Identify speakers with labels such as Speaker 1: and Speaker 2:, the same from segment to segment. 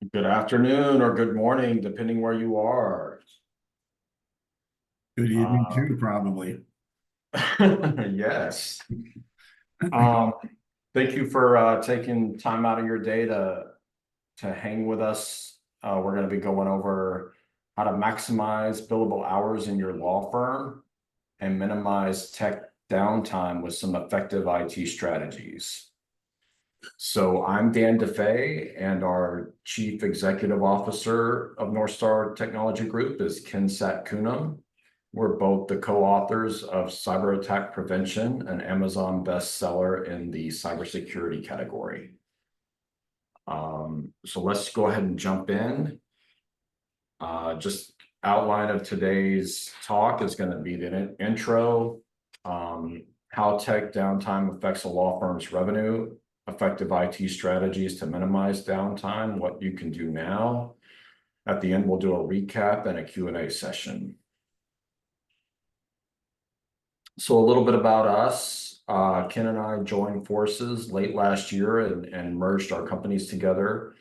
Speaker 1: Good afternoon or good morning, depending where you are.
Speaker 2: Good evening
Speaker 1: Uh,
Speaker 2: too, probably.
Speaker 1: yes. Um, Thank you for taking time out of your day to hang with us. We're going to be going over how to maximize billable hours in your law firm and minimize tech downtime with some effective IT strategies. So I'm Dan DeFay, and our Chief Executive Officer of North Star Technology Group is Ken Satkunam. We're both the co-authors of Cyber Attack Prevention, an Amazon bestseller in the cybersecurity category. So let's go ahead and jump in. Just outline of today's talk is going to be the intro, how tech downtime affects a law firm's revenue, effective IT strategies to minimize downtime, what you can do now. At the end, we'll do a recap and a Q&A session. So a little bit about us. Ken and I joined forces late last year and merged our companies together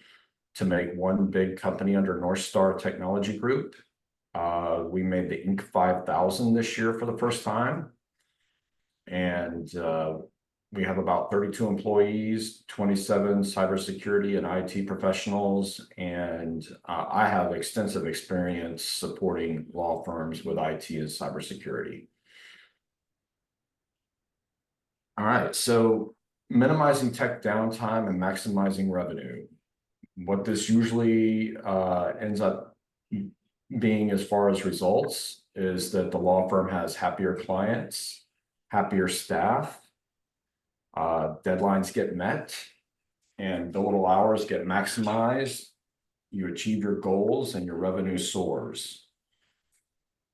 Speaker 1: to make one big company under North Star Technology Group. We made the Inc. 5000 this year for the first time. And we have about 32 employees, 27 cybersecurity and IT professionals, and I have extensive experience supporting law firms with IT and cybersecurity. All right, so minimizing tech downtime and maximizing revenue. What this usually ends up being as far as results is that the law firm has happier clients, happier staff, deadlines get met, and billable hours get maximized. You achieve your goals and your revenue soars.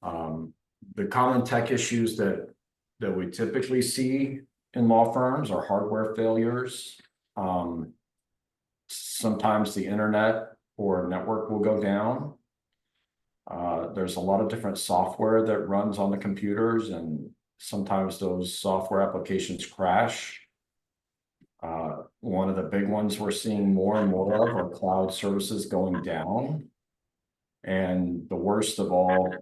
Speaker 1: The common tech issues that we typically see in law firms are hardware failures. Sometimes the internet or network will go down. There's a lot of different software that runs on the computers, and sometimes those software applications crash. One of the big ones we're seeing more and more of are cloud services going down. And the worst of all,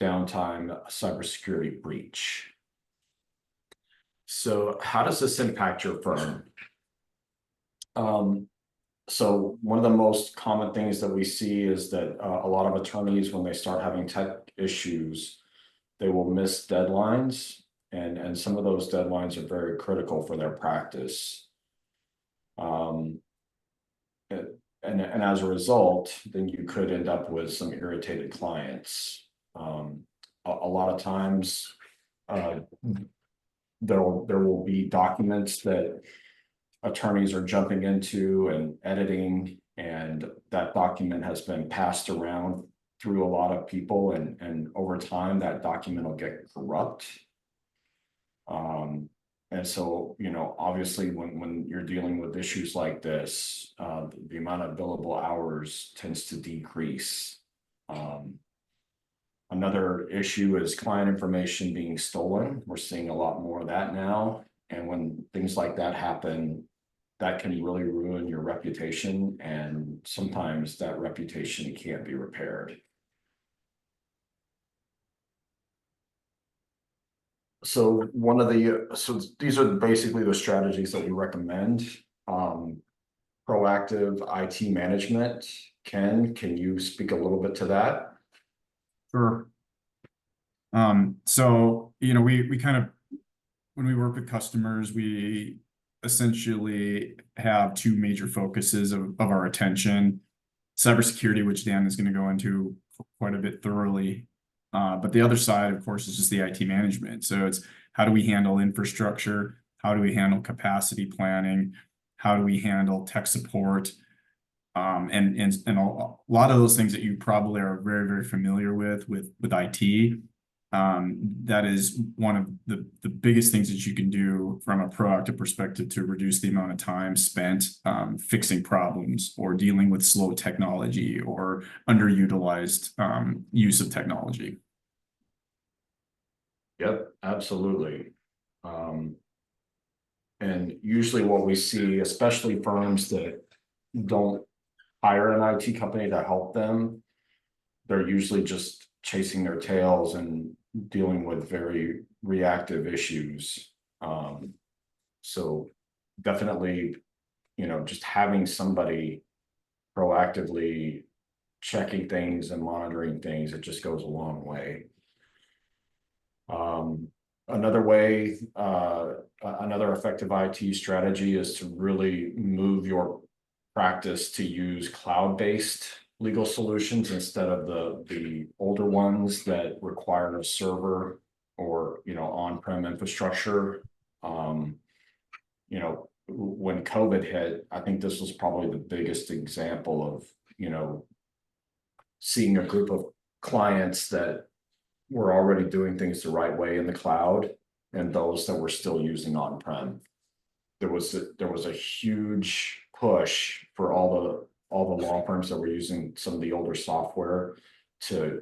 Speaker 1: downtime, a cybersecurity breach. So how does this impact your firm? So one of the most common things that we see is that a lot of attorneys, when they start having tech issues, they will miss deadlines, and some of those deadlines are very critical for their practice. And as a result, then you could end up with some irritated clients. A lot of times, there will be documents that attorneys are jumping into and editing, and that document has been passed around through a lot of people, and over time that document will get corrupt. And so, obviously when you're dealing with issues like this, the amount of billable hours tends to decrease. Another issue is client information being stolen. We're seeing a lot more of that now. And when things like that happen, that can really ruin your reputation. And sometimes that reputation can't be repaired. So these are basically the strategies that we recommend. Proactive IT management. Ken, can you speak a little bit to that?
Speaker 2: Sure. So we kind of, when we work with customers, we essentially have two major focuses of our attention: cybersecurity, which Dan is going to go into quite a bit thoroughly. But the other side, of course, is just the IT management. So it's how do we handle infrastructure? How do we handle capacity planning? How do we handle tech support? And a lot of those things that you probably are very, very familiar with IT. That is one of the biggest things that you can do from a proactive perspective to reduce the amount of time spent fixing problems or dealing with slow technology or underutilized use of technology.
Speaker 1: Yep, absolutely. And usually what we see, especially firms that don't hire an IT company to help them, they're usually just chasing their tails and dealing with very reactive issues. So definitely, just having somebody proactively checking things and monitoring things, it just goes a long way. Another way, another effective IT strategy is to really move your practice to use cloud-based legal solutions instead of the older ones that require a server or, on-prem infrastructure. When COVID hit, I think this was probably the biggest example of, seeing a group of clients that were already doing things the right way in the cloud and those that were still using on-prem. There was a huge push for all the law firms that were using some of the older software to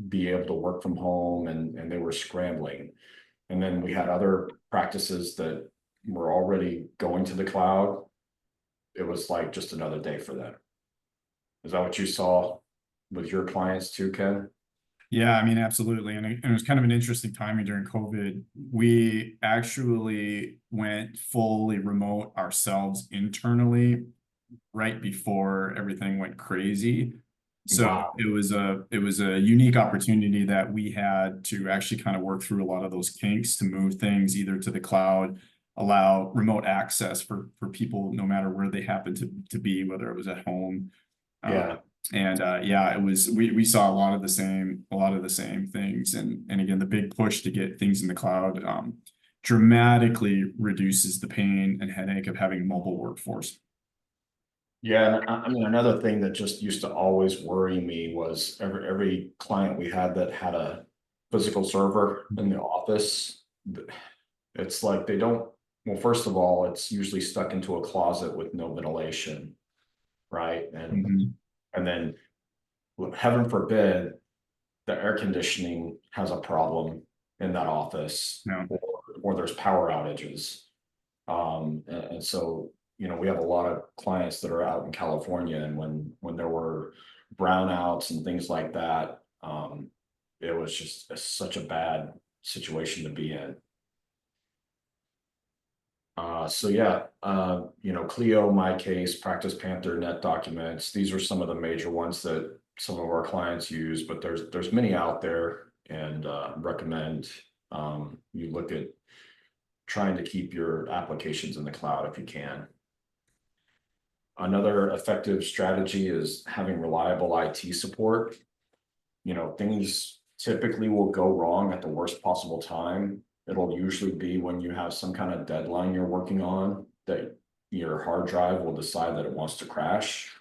Speaker 1: be able to work from home, and they were scrambling. And then we had other practices that were already going to the cloud. It was like just another day for them. Is that what you saw with your clients too, Ken?
Speaker 2: Yeah, I mean, absolutely. And it was kind of an interesting timing during COVID. We actually went fully remote ourselves internally right before everything went crazy. So
Speaker 1: Wow.
Speaker 2: it was a unique opportunity that we had to actually kind of work through a lot of those kinks to move things either to the cloud, allow remote access for people no matter where they happen to be, whether it was at home.
Speaker 1: Yeah.
Speaker 2: And yeah, it was we saw a lot of the same things, and again, the big push to get things in the cloud dramatically reduces the pain and headache of having a mobile workforce.
Speaker 1: Yeah, and I mean, another thing that just used to always worry me was every client we had that had a physical server in the office. It's like they don't, well, first of all, it's usually stuck into a closet with no ventilation, right?
Speaker 2: Mhm.
Speaker 1: And then, well, heaven forbid, the air conditioning has a problem in that office,
Speaker 2: No.
Speaker 1: or there's power outages. And so, we have a lot of clients that are out in California, and when there were brownouts and things like that, it was just such a bad situation to be in. So yeah, Clio, MyCase, Practice Panther, NetDocuments, these are some of the major ones that some of our clients use, but there's many out there, and recommend you look at trying to keep your applications in the cloud if you can. Another effective strategy is having reliable IT support. Things typically will go wrong at the worst possible time. It'll usually be when you have some kind of deadline you're working on that your hard drive will decide that it wants to crash.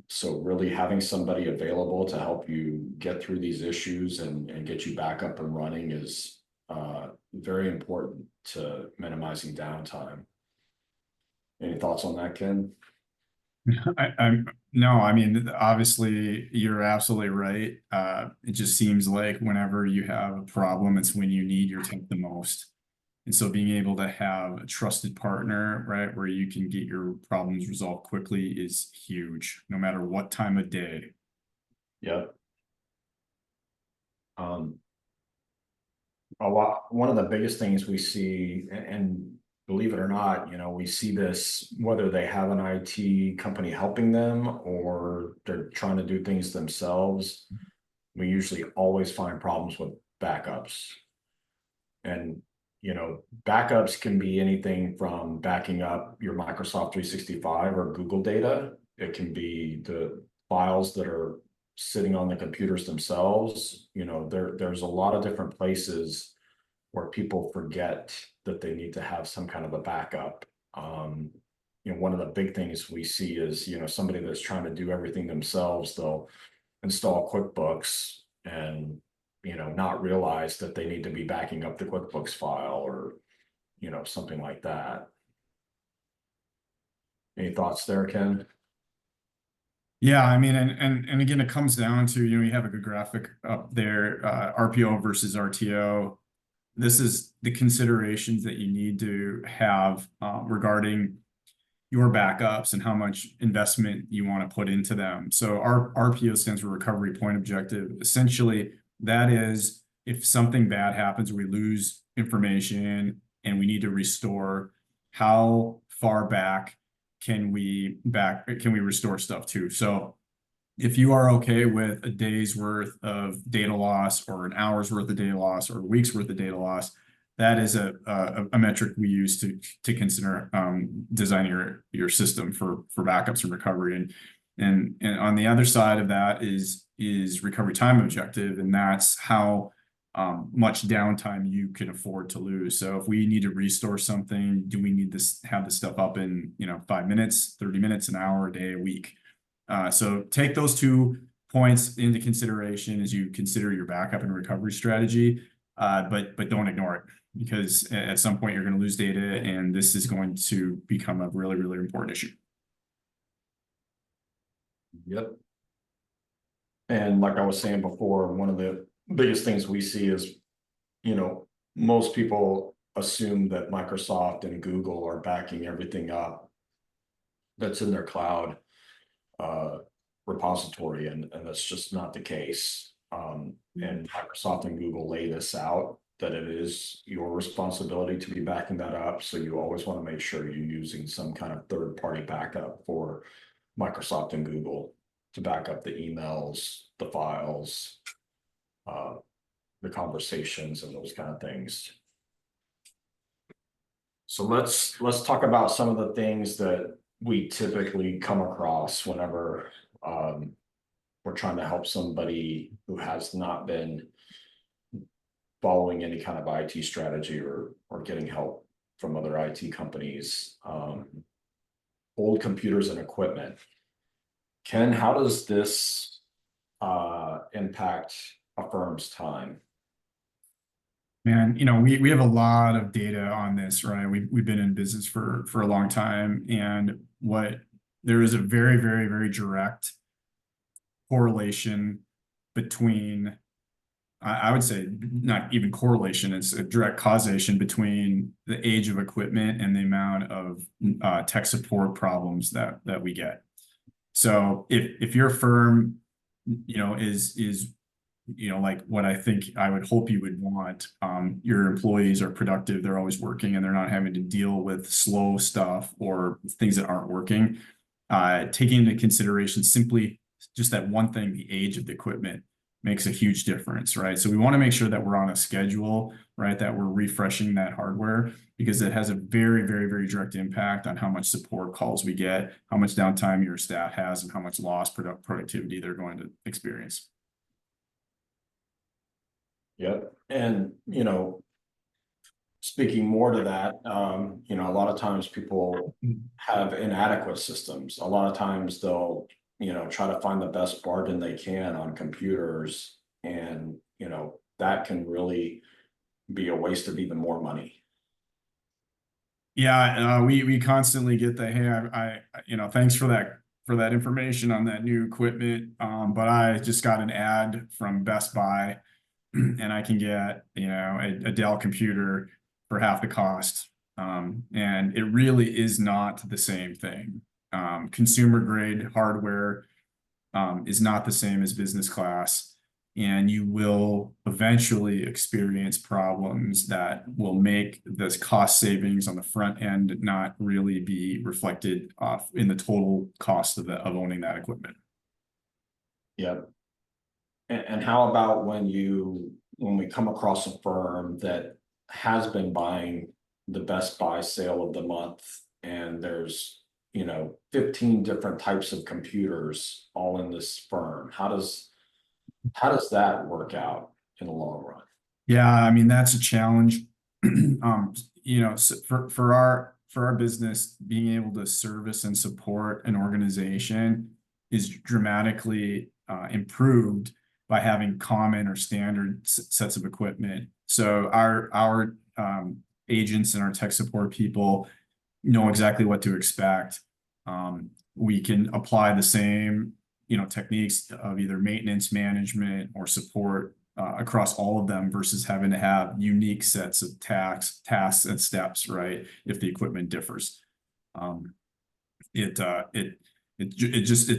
Speaker 1: So really having somebody available to help you get through these issues and get you back up and running is very important to minimizing downtime. Any thoughts on that, Ken?
Speaker 2: I'm no, I mean, obviously you're absolutely right. It just seems like whenever you have a problem, it's when you need your tech the most. And so being able to have a trusted partner, right, where you can get your problems resolved quickly is huge, no matter what time of day.
Speaker 1: Yep. One of the biggest things we see, and believe it or not, we see this whether they have an IT company helping them or they're trying to do things themselves. We usually always find problems with backups. And, backups can be anything from backing up your Microsoft 365 or Google data. It can be the files that are sitting on the computers themselves. There's a lot of different places where people forget that they need to have some kind of a backup. One of the big things we see is, somebody that's trying to do everything themselves, they'll install QuickBooks and, not realize that they need to be backing up the QuickBooks file or, something like that. Any thoughts there, Ken?
Speaker 2: Yeah, I mean, and again, it comes down to, you have a good graphic up there, RPO versus RTO. This is the considerations that you need to have regarding your backups and how much investment you want to put into them. So our RPO stands for Recovery Point Objective. Essentially, that is if something bad happens, we lose information and we need to restore, how far back can we restore stuff to? So if you are okay with a day's worth of data loss or an hour's worth of data loss or a week's worth of data loss, that is a metric we use to consider designing your system for backups and recovery. And on the other side of that is recovery time objective, and that's how much downtime you can afford to lose. So if we need to restore something, do we need to have this stuff up in 5 minutes, 30 minutes, an hour, a day, a week? So take those 2 points into consideration as you consider your backup and recovery strategy, but don't ignore it, because at some point you're going to lose data, and this is going to become a really, really important issue.
Speaker 1: Yep. And like I was saying before, one of the biggest things we see is, most people assume that Microsoft and Google are backing everything up that's in their cloud repository, and that's just not the case. And Microsoft and Google lay this out, that it is your responsibility to be backing that up. So you always want to make sure you're using some kind of third-party backup for Microsoft and Google to back up the emails, the files, the conversations, and those kind of things. So let's talk about some of the things that we typically come across whenever we're trying to help somebody who has not been following any kind of IT strategy or getting help from other IT companies. Old computers and equipment. Ken, how does this impact a firm's time?
Speaker 2: Man, we have a lot of data on this, right? We've been in business for a long time, and there is a very, very, very direct correlation between, I would say not even correlation, it's a direct causation between the age of equipment and the amount of tech support problems that we get. So if your firm, is like what I think I would hope you would want, your employees are productive, they're always working, and they're not having to deal with slow stuff or things that aren't working. Taking into consideration simply just that one thing, the age of the equipment, makes a huge difference, right? So we want to make sure that we're on a schedule, right? That we're refreshing that hardware, because it has a very, very, very direct impact on how much support calls we get, how much downtime your staff has, and how much lost productivity they're going to experience.
Speaker 1: Yep. And, speaking more to that, a lot of times people have inadequate systems. A lot of times they'll, try to find the best bargain they can on computers, and, that can really be a waste of even more money.
Speaker 2: Yeah, we constantly get the, hey, I thanks for that information on that new equipment, but I just got an ad from Best Buy, and I can get a Dell computer for half the cost, and it really is not the same thing. Consumer grade hardware is not the same as business class, and you will eventually experience problems that will make this cost savings on the front end not really be reflected off in the total cost of owning that equipment.
Speaker 1: Yep. And how about when we come across a firm that has been buying the Best Buy sale of the month, and there's 15 different types of computers all in this firm? How does that work out in the long run?
Speaker 2: Yeah, I mean, that's a challenge. So for our business, being able to service and support an organization is dramatically improved by having common or standard sets of equipment. So our agents and our tech support people know exactly what to expect. We can apply the same techniques of either maintenance management or support across all of them, versus having to have unique sets of tasks and steps, right, if the equipment differs. it's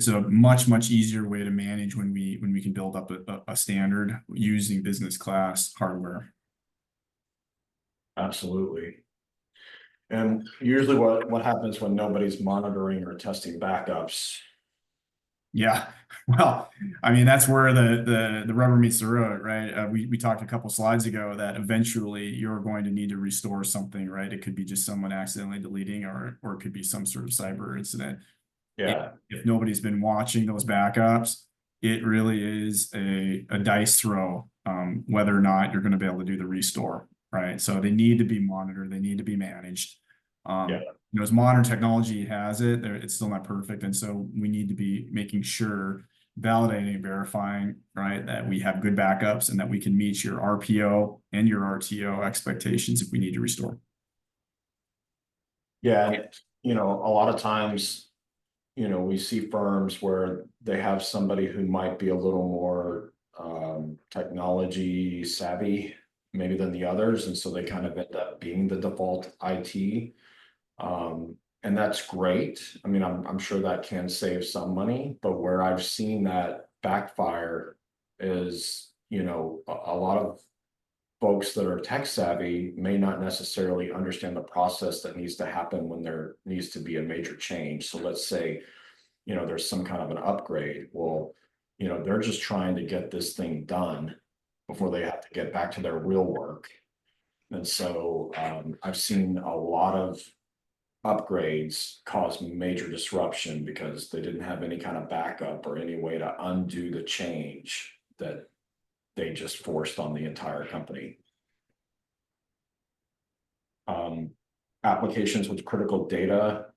Speaker 2: a much easier way to manage when we can build up a standard using business class hardware.
Speaker 1: Absolutely. And usually what happens when nobody's monitoring or testing backups?
Speaker 2: Yeah, well, I mean, that's where the rubber meets the road, right? We talked a couple slides ago that eventually you're going to need to restore something, right? It could be just someone accidentally deleting, or it could be some sort of cyber incident.
Speaker 1: Yeah,
Speaker 2: If nobody's been watching those backups, it really is a dice throw, whether or not you're going to be able to do the restore, right? So they need to be monitored, they need to be managed.
Speaker 1: Yeah.
Speaker 2: As modern technology has it, it's still not perfect, and so we need to be making sure, validating, verifying, right, that we have good backups and that we can meet your RPO and your RTO expectations if we need to restore.
Speaker 1: Yeah, and a lot of times, we see firms where they have somebody who might be a little more technology savvy maybe than the others, and so they kind of end up being the default IT. And that's great. I mean, I'm sure that can save some money, but where I've seen that backfire is, a lot of folks that are tech savvy may not necessarily understand the process that needs to happen when there needs to be a major change. So let's say, there's some kind of an upgrade. Well, they're just trying to get this thing done before they have to get back to their real work. And so I've seen a lot of upgrades cause major disruption because they didn't have any kind of backup or any way to undo the change that they just forced on the entire company. Applications with critical data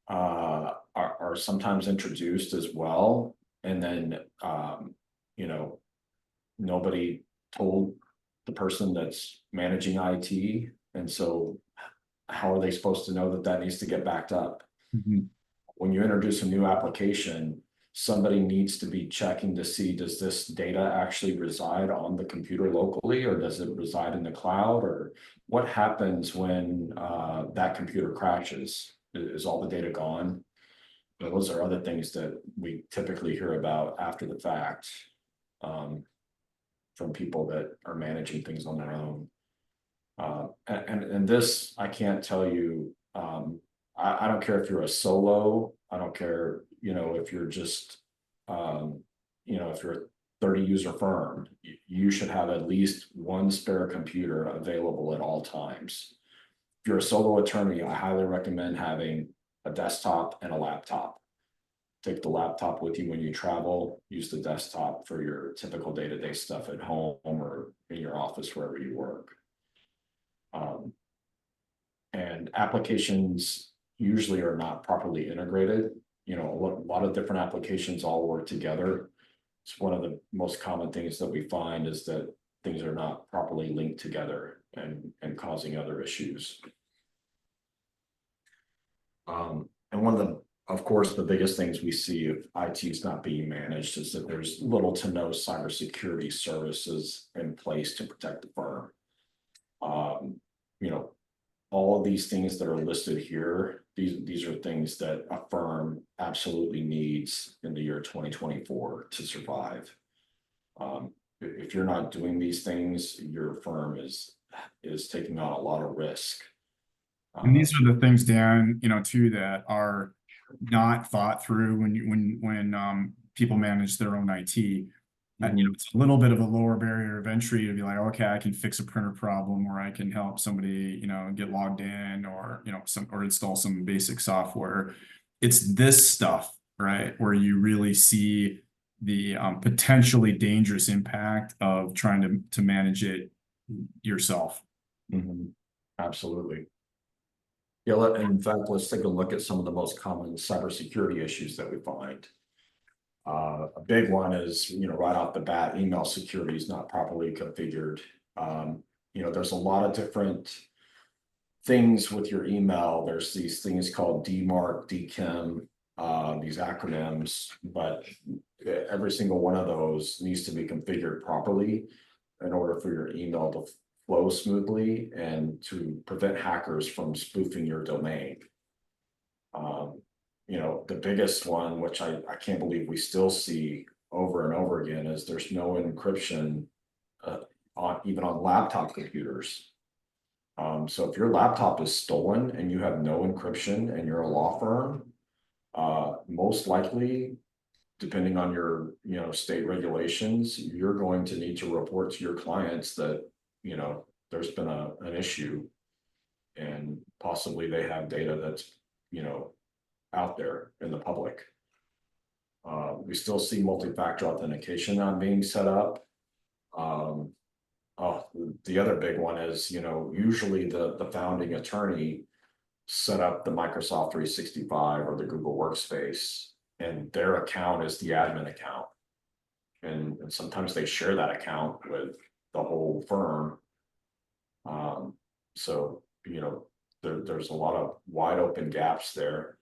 Speaker 1: are sometimes introduced as well. And then, nobody told the person that's managing IT. And so how are they supposed to know that that needs to get backed up? When you introduce a new application, somebody needs to be checking to see, does this data actually reside on the computer locally, or does it reside in the cloud, or what happens when that computer crashes? Is all the data gone? Those are other things that we typically hear about after the fact from people that are managing things on their own. And this, I can't tell you, I don't care if you're a solo, I don't care, if you're just, if you're a 30 user firm, you should have at least one spare computer available at all times. If you're a solo attorney, I highly recommend having a desktop and a laptop. Take the laptop with you when you travel, use the desktop for your typical day-to-day stuff at home or in your office, wherever you work. And applications usually are not properly integrated. A lot of different applications all work together. It's one of the most common things that we find is that things are not properly linked together and causing other issues. And of course, the biggest things we see if IT is not being managed is that there's little to no cybersecurity services in place to protect the firm. All of these things that are listed here, these are things that a firm absolutely needs in the year 2024 to survive. If you're not doing these things, your firm is taking on a lot of risk.
Speaker 2: And these are the things, Dan, too, that are not thought through when people manage their own IT. And it's a little bit of a lower barrier of entry to be like, okay, I can fix a printer problem, or I can help somebody, get logged in, or or install some basic software. It's this stuff, right, where you really see the potentially dangerous impact of trying to manage it yourself.
Speaker 1: Absolutely. Yeah, in fact, let's take a look at some of the most common cybersecurity issues that we find. A big one is, right off the bat, email security is not properly configured. There's a lot of different things with your email. There's these things called DMARC, DKIM, these acronyms, but every single one of those needs to be configured properly in order for your email to flow smoothly and to prevent hackers from spoofing your domain. the biggest one, which I can't believe we still see over and over again, is there's no encryption even on laptop computers. So if your laptop is stolen and you have no encryption and you're a law firm, most likely, depending on your, state regulations, you're going to need to report to your clients that, there's been an issue. And possibly they have data that's, out there in the public. We still see multi-factor authentication not being set up. The other big one is, usually the founding attorney set up the Microsoft 365 or the Google Workspace, and their account is the admin account. And sometimes they share that account with the whole firm. So, there's a lot of wide open gaps there.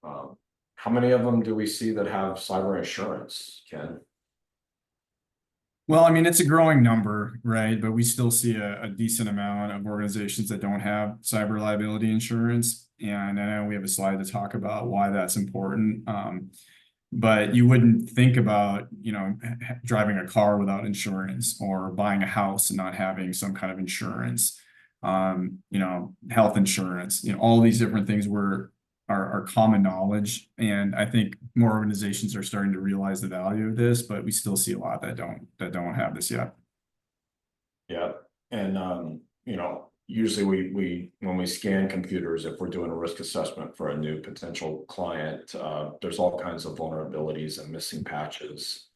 Speaker 1: How many of them do we see that have cyber insurance, Ken?
Speaker 2: Well, I mean, it's a growing number, right? But we still see a decent amount of organizations that don't have cyber liability insurance. And I know we have a slide to talk about why that's important. But you wouldn't think about, driving a car without insurance, or buying a house and not having some kind of insurance, health insurance, all these different things are common knowledge. And I think more organizations are starting to realize the value of this, but we still see a lot that don't have this yet.
Speaker 1: Yeah, and usually we when we scan computers, if we're doing a risk assessment for a new potential client, there's all kinds of vulnerabilities and missing patches.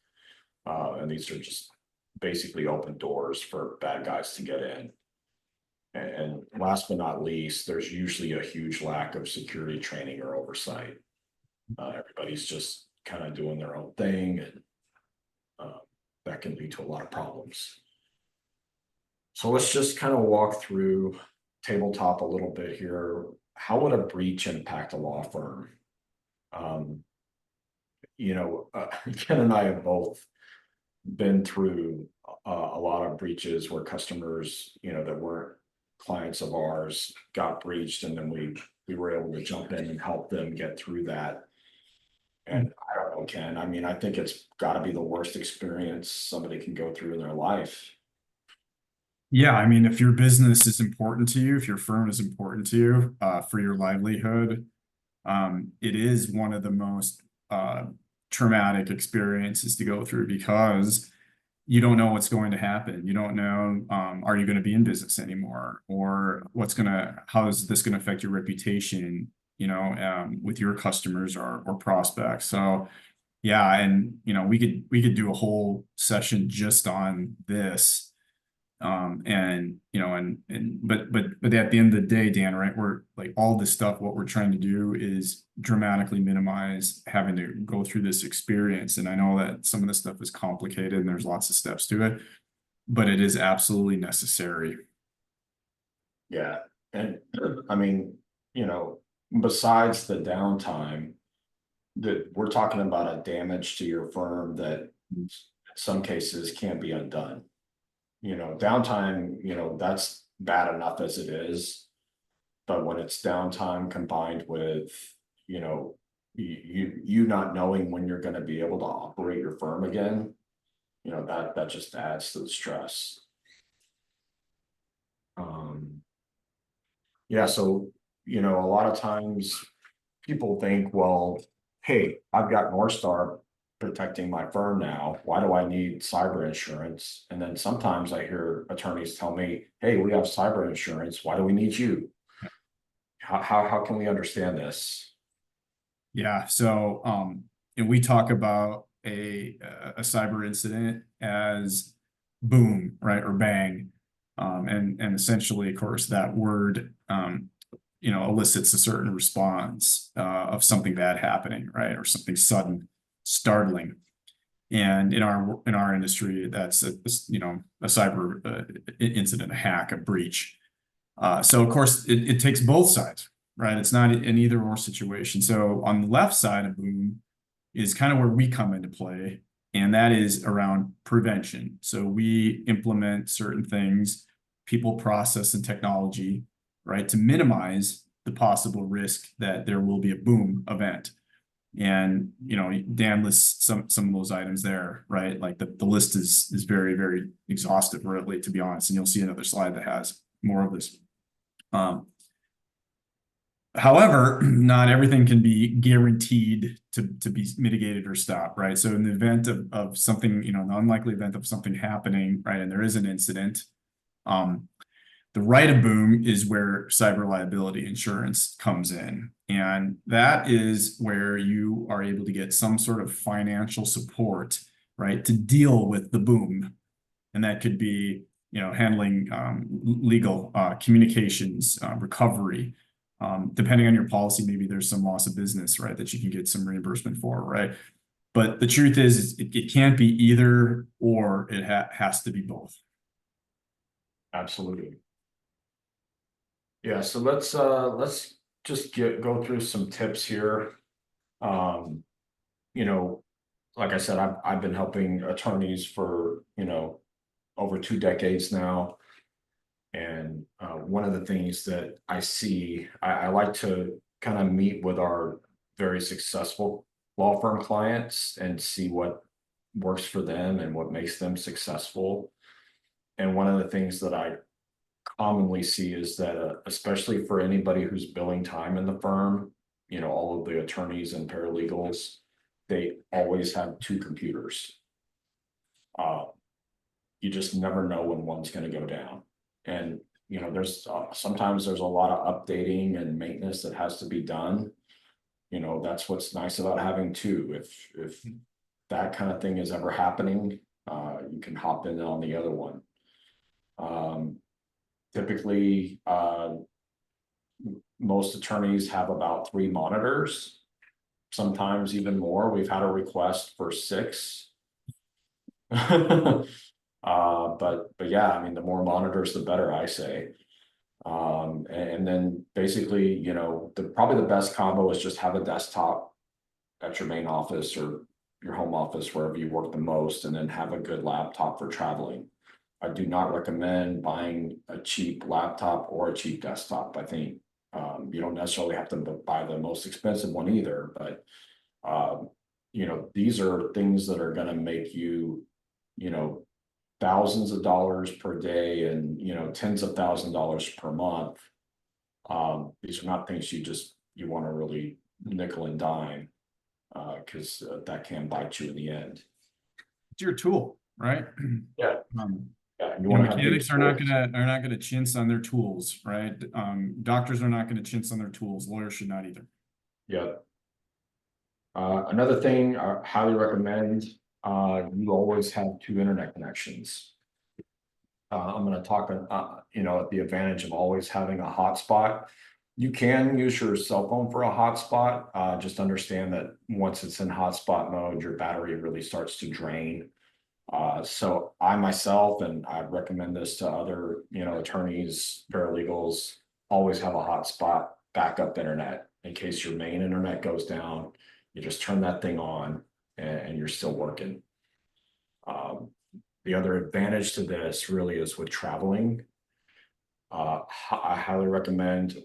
Speaker 1: And these are just basically open doors for bad guys to get in. And last but not least, there's usually a huge lack of security training or oversight. Everybody's just kind of doing their own thing, and that can lead to a lot of problems. So let's just kind of walk through tabletop a little bit here. How would a breach impact a law firm? Ken and I have both been through a lot of breaches where customers, that weren't clients of ours, got breached, and then we were able to jump in and help them get through that. And I don't know, Ken, I mean, I think it's got to be the worst experience somebody can go through in their life.
Speaker 2: Yeah, I mean, if your business is important to you, if your firm is important to you, for your livelihood, it is one of the most traumatic experiences to go through, because you don't know what's going to happen. You don't know, are you going to be in business anymore, or how is this going to affect your reputation, with your customers or prospects. So yeah, and we could do a whole session just on this. But at the end of the day, Dan, right, we're like, all this stuff, what we're trying to do is dramatically minimize having to go through this experience. And I know that some of this stuff is complicated and there's lots of steps to it, but it is absolutely necessary.
Speaker 1: Yeah, and I mean, besides the downtime, that we're talking about a damage to your firm that in some cases can't be undone. Downtime, that's bad enough as it is. But when it's downtime combined with, you not knowing when you're going to be able to operate your firm again, that just adds to the stress. Yeah, so, a lot of times people think, well, hey, I've got North Star protecting my firm now. Why do I need cyber insurance? And then sometimes I hear attorneys tell me, hey, we have cyber insurance. Why do we need you? How can we understand this?
Speaker 2: Yeah, so and we talk about a cyber incident as boom, right, or bang. And essentially, of course, that word elicits a certain response of something bad happening, right, or something sudden, startling. And in our industry, that's a cyber incident, a hack, a breach. So of course, it takes both sides, right? It's not an either or situation. So on the left side of boom is kind of where we come into play, and that is around prevention. So we implement certain things, people, process, and technology, right, to minimize the possible risk that there will be a boom event. And, you know, Dan lists some of those items there, right? Like the list is very, very exhaustive, really, to be honest. And you'll see another slide that has more of this. However, not everything can be guaranteed to be mitigated or stopped, right? So in the event of something, you know, the unlikely event of something happening, right, and there is an incident, the right of boom is where cyber liability insurance comes in. And that is where you are able to get some sort of financial support, right, to deal with the boom. And that could be, you know, handling legal communications, recovery. Depending on your policy, maybe there's some loss of business, right, that you can get some reimbursement for, right? But the truth is it can't be either, or it has to be both.
Speaker 1: Absolutely. Yeah, so let's just go through some tips here. You know, like I said, I've been helping attorneys for, you know, over 2 decades now. And one of the things that I see, I like to kind of meet with our very successful law firm clients and see what works for them and what makes them successful. And one of the things that I commonly see is that, especially for anybody who's billing time in the firm, you know, all of the attorneys and paralegals, they always have 2 computers. You just never know when one's going to go down. And, you know, there's sometimes there's a lot of updating and maintenance that has to be done. You know, that's what's nice about having 2. If that kind of thing is ever happening, you can hop in on the other one. Typically, most attorneys have about 3 monitors, sometimes even more. We've had a request for 6. But yeah, I mean, the more monitors, the better, I say. And then basically, you know, probably the best combo is just have a desktop at your main office or your home office, wherever you work the most, and then have a good laptop for traveling. I do not recommend buying a cheap laptop or a cheap desktop. I think you don't necessarily have to buy the most expensive one either, but you know, these are things that are going to make you, you know, thousands of dollars per day and, you know, tens of thousands of dollars per month. These are not things you want to really nickel and dime, because that can bite you in the end.
Speaker 2: It's your tool, right?
Speaker 1: Yeah.
Speaker 2: Yeah, you know, mechanics are not gonna chintz on their tools, right? Doctors are not gonna chintz on their tools. Lawyers should not either.
Speaker 1: Yeah. Another thing I highly recommend, you always have 2 internet connections. I'm going to talk, you know, the advantage of always having a hotspot. You can use your cell phone for a hotspot. Just understand that once it's in hotspot mode, your battery really starts to drain. So I myself, and I recommend this to other, you know, attorneys, paralegals, always have a hotspot backup internet in case your main internet goes down. You just turn that thing on and you're still working. The other advantage to this really is with traveling. I highly recommend,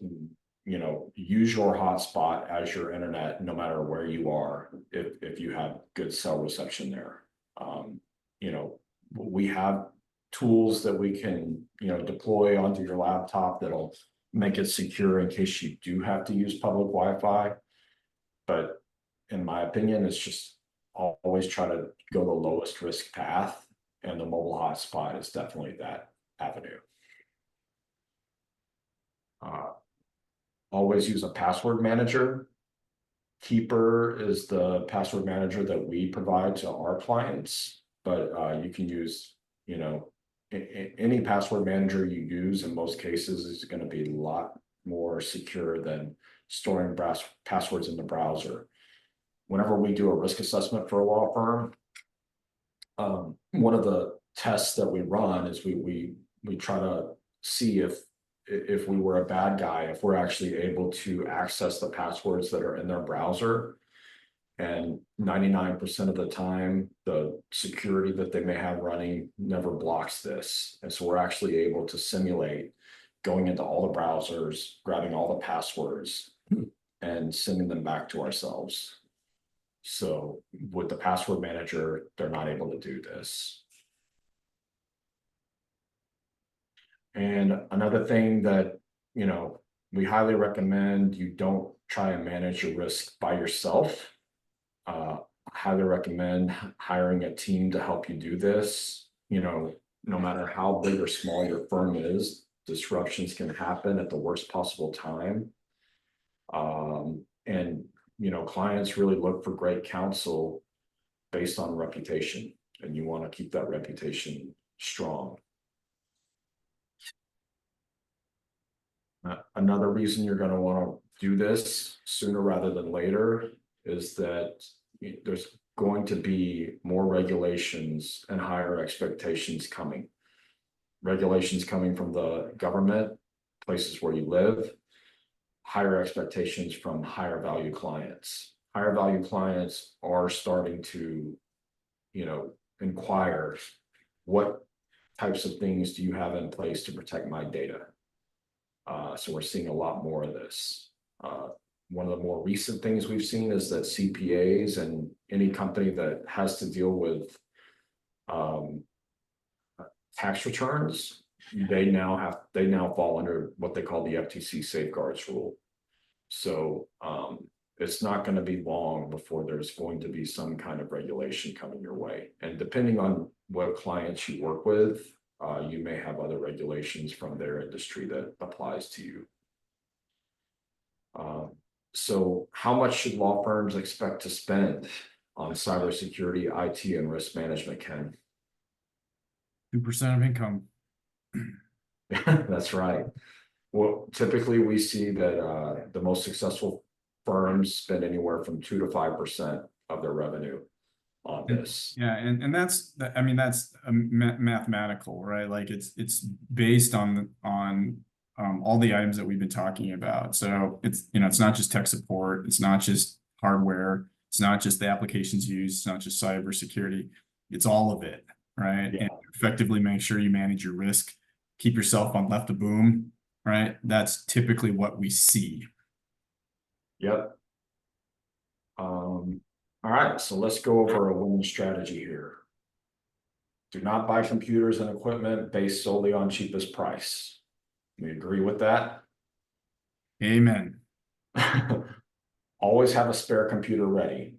Speaker 1: you know, use your hotspot as your internet, no matter where you are, if you have good cell reception there. You know, we have tools that we can, you know, deploy onto your laptop that'll make it secure in case you do have to use public Wi-Fi. But in my opinion, it's just always try to go the lowest risk path, and the mobile hotspot is definitely that avenue. Always use a password manager. Keeper is the password manager that we provide to our clients, but you can use, you know, any password manager you use in most cases is going to be a lot more secure than storing passwords in the browser. Whenever we do a risk assessment for a law firm, one of the tests that we run is we try to see if we were a bad guy, if we're actually able to access the passwords that are in their browser. And 99% of the time, the security that they may have running never blocks this. And so we're actually able to simulate going into all the browsers, grabbing all the passwords and sending them back to ourselves. So with the password manager, they're not able to do this. And another thing that, you know, we highly recommend you don't try and manage your risk by yourself. Highly recommend hiring a team to help you do this. You know, no matter how big or small your firm is, disruptions can happen at the worst possible time. And, you know, clients really look for great counsel based on reputation, and you want to keep that reputation strong. Another reason you're going to want to do this sooner rather than later is that there's going to be more regulations and higher expectations coming. Regulations coming from the government, places where you live, higher expectations from higher value clients. Higher value clients are starting to, you know, inquire, what types of things do you have in place to protect my data? So we're seeing a lot more of this. One of the more recent things we've seen is that CPAs and any company that has to deal with tax returns, they now fall under what they call the FTC safeguards rule. So it's not going to be long before there's going to be some kind of regulation coming your way. And depending on what clients you work with, you may have other regulations from their industry that applies to you. So how much should law firms expect to spend on cybersecurity, IT, and risk management, Ken?
Speaker 2: 2% of income.
Speaker 1: That's right. Well, typically we see that the most successful firms spend anywhere from 2 to 5% of their revenue on this.
Speaker 2: Yeah, and that's, I mean, that's mathematical, right? Like it's based on all the items that we've been talking about. So it's, you know, it's not just tech support, it's not just hardware, it's not just the applications used, it's not just cybersecurity, it's all of it, right?
Speaker 1: Yeah.
Speaker 2: And effectively make sure you manage your risk, keep yourself on left of boom, right? That's typically what we see.
Speaker 1: Yep. All right, so let's go over a winning strategy here. Do not buy computers and equipment based solely on cheapest price. We agree with that?
Speaker 2: Amen.
Speaker 1: Always have a spare computer ready.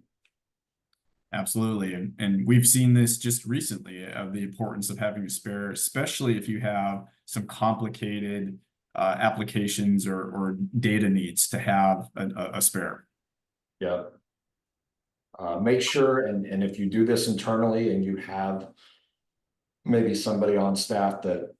Speaker 2: Absolutely. And we've seen this just recently of the importance of having a spare, especially if you have some complicated applications or data needs to have a spare.
Speaker 1: Yep. Make sure, and if you do this internally and you have maybe somebody on staff that,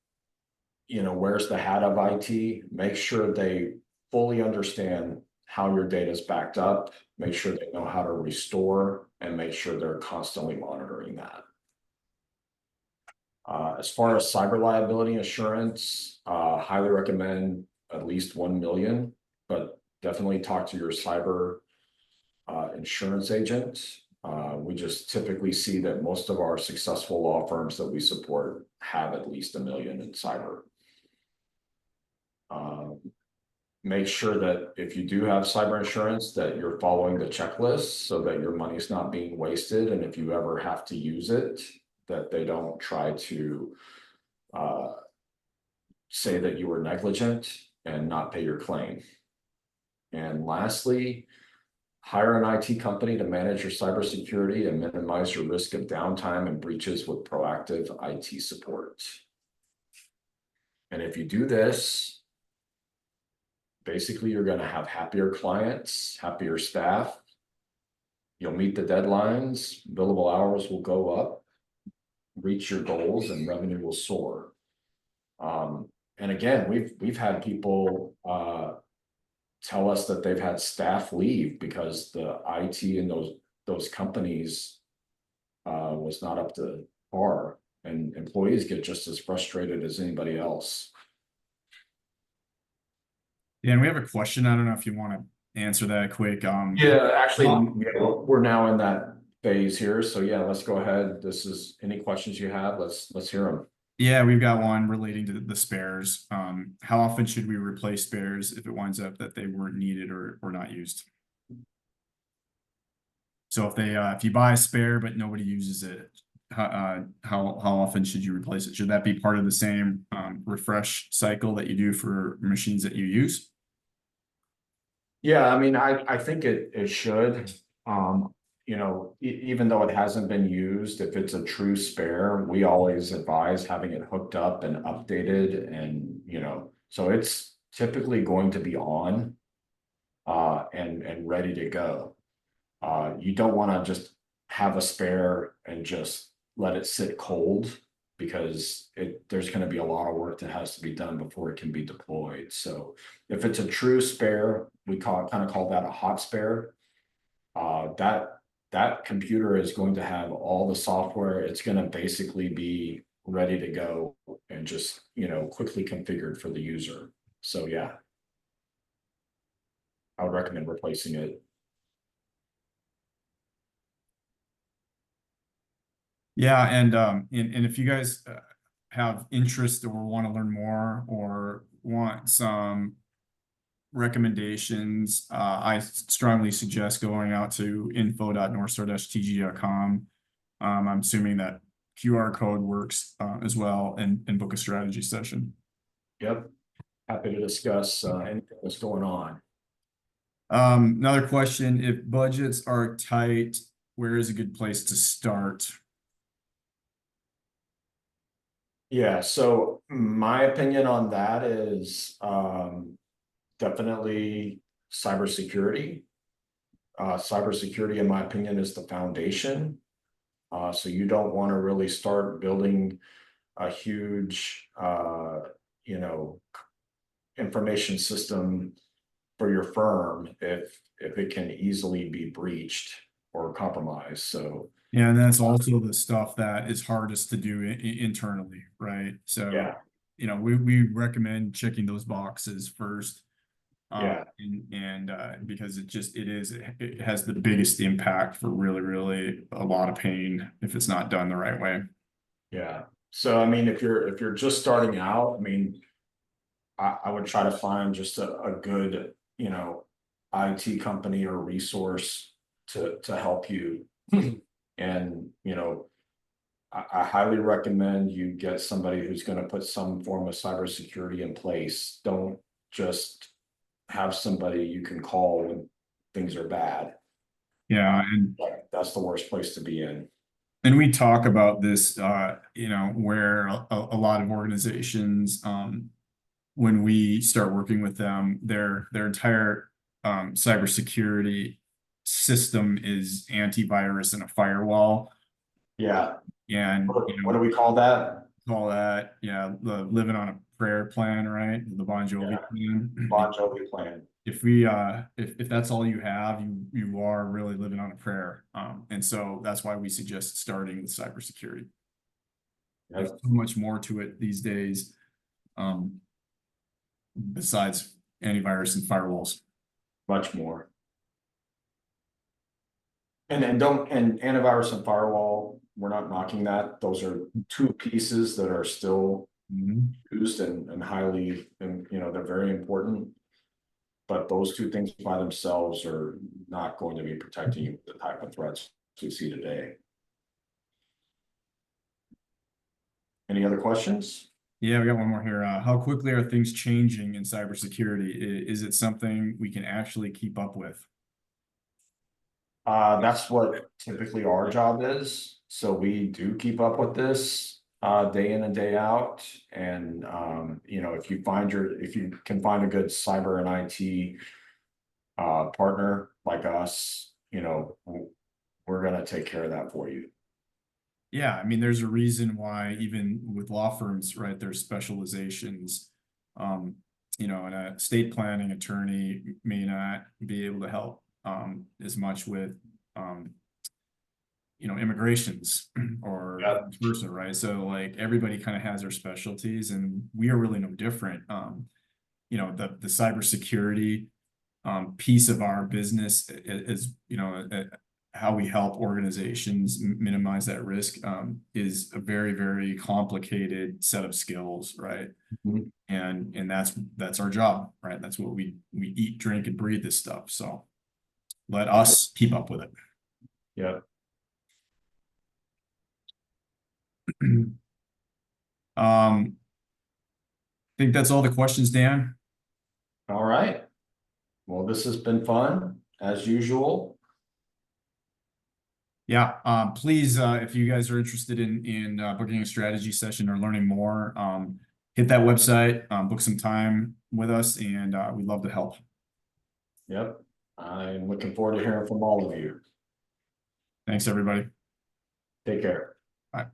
Speaker 1: you know, wears the hat of IT, make sure they fully understand how your data is backed up, make sure they know how to restore, and make sure they're constantly monitoring that. As far as cyber liability insurance, highly recommend at least 1 million, but definitely talk to your cyber insurance agent. We just typically see that most of our successful law firms that we support have at least 1 million in cyber. Make sure that if you do have cyber insurance, that you're following the checklist so that your money is not being wasted. And if you ever have to use it, that they don't try to say that you were negligent and not pay your claim. And lastly, hire an IT company to manage your cybersecurity and minimize your risk of downtime and breaches with proactive IT support. And if you do this, basically you're going to have happier clients, happier staff. You'll meet the deadlines, billable hours will go up, reach your goals, and revenue will soar. And again, we've had people tell us that they've had staff leave because the IT in those companies was not up to par, and employees get just as frustrated as anybody else.
Speaker 2: Yeah, and we have a question. I don't know if you want to answer that quick.
Speaker 1: Yeah, actually, we're now in that phase here. So yeah, let's go ahead. This is any questions you have. Let's hear them.
Speaker 2: Yeah, we've got one relating to the spares. How often should we replace spares if it winds up that they weren't needed or not used? So if you buy a spare but nobody uses it, how often should you replace it? Should that be part of the same refresh cycle that you do for machines that you use?
Speaker 1: Yeah, I mean, I think it should. Even though it hasn't been used, if it's a true spare, we always advise having it hooked up and updated and, so it's typically going to be on and ready to go. You don't want to just have a spare and just let it sit cold because there's going to be a lot of work that has to be done before it can be deployed. So if it's a true spare, we kind of call that a hot spare. That computer is going to have all the software. It's going to basically be ready to go and just, quickly configured for the user. So yeah, I would recommend replacing it.
Speaker 2: Yeah, and if you guys have interest or want to learn more or want some recommendations, I strongly suggest going out to info.northstar-tg.com. I'm assuming that QR code works as well and book a strategy session.
Speaker 1: Yep. Happy to discuss anything that's going on.
Speaker 2: Another question, if budgets are tight, where is a good place to start?
Speaker 1: Yeah, so my opinion on that is definitely cybersecurity. Cybersecurity, in my opinion, is the foundation. So you don't want to really start building a huge, information system for your firm if it can easily be breached or compromised. So
Speaker 2: Yeah, and that's also the stuff that is hardest to do internally, right? So,
Speaker 1: yeah,
Speaker 2: we recommend checking those boxes first.
Speaker 1: yeah.
Speaker 2: Because it has the biggest impact for really, really a lot of pain if it's not done the right way.
Speaker 1: Yeah. So I mean, if you're just starting out, I mean, I would try to find just a good, IT company or resource to help you. And, I highly recommend you get somebody who's going to put some form of cybersecurity in place. Don't just have somebody you can call when things are bad.
Speaker 2: Yeah,
Speaker 1: That's the worst place to be in.
Speaker 2: and we talk about this, where a lot of organizations, when we start working with them, their entire cybersecurity system is antivirus and a firewall.
Speaker 1: Yeah.
Speaker 2: And
Speaker 1: What do we call that?
Speaker 2: call that, yeah, the living on a prayer plan, right? The Bon Jovi
Speaker 1: Yeah.
Speaker 2: plan.
Speaker 1: Bon Jovi plan.
Speaker 2: If that's all you have, you are really living on a prayer. And so that's why we suggest starting with cybersecurity. There's so much more to it these days, besides antivirus and firewalls.
Speaker 1: Much more. And antivirus and firewall, we're not knocking that. Those are two pieces that are still used and highly, and they're very important. But those two things by themselves are not going to be protecting you from the type of threats we see today. Any other questions?
Speaker 2: Yeah, we got one more here. How quickly are things changing in cybersecurity? Is it something we can actually keep up with?
Speaker 1: That's what typically our job is. So we do keep up with this day in and day out. And if you can find a good cyber and IT partner like us, we're gonna take care of that for you.
Speaker 2: Yeah, I mean, there's a reason why even with law firms, right, there's specializations. And a estate planning attorney may not be able to help as much with immigrations or
Speaker 1: Yeah.
Speaker 2: vice versa, right? So like everybody kind of has their specialties, and we are really no different. The cybersecurity piece of our business is how we help organizations minimize that risk is a very, very complicated set of skills, right?
Speaker 1: Mhm.
Speaker 2: And that's our job, right? That's what we eat, drink, and breathe this stuff. So let us keep up with it.
Speaker 1: Yeah.
Speaker 2: I think that's all the questions, Dan.
Speaker 1: All right. Well, this has been fun as usual.
Speaker 2: Yeah, please, if you guys are interested in booking a strategy session or learning more, hit that website, book some time with us, and we'd love to help.
Speaker 1: Yep. I'm looking forward to hearing from all of you.
Speaker 2: Thanks, everybody.
Speaker 1: Take care.
Speaker 2: Bye.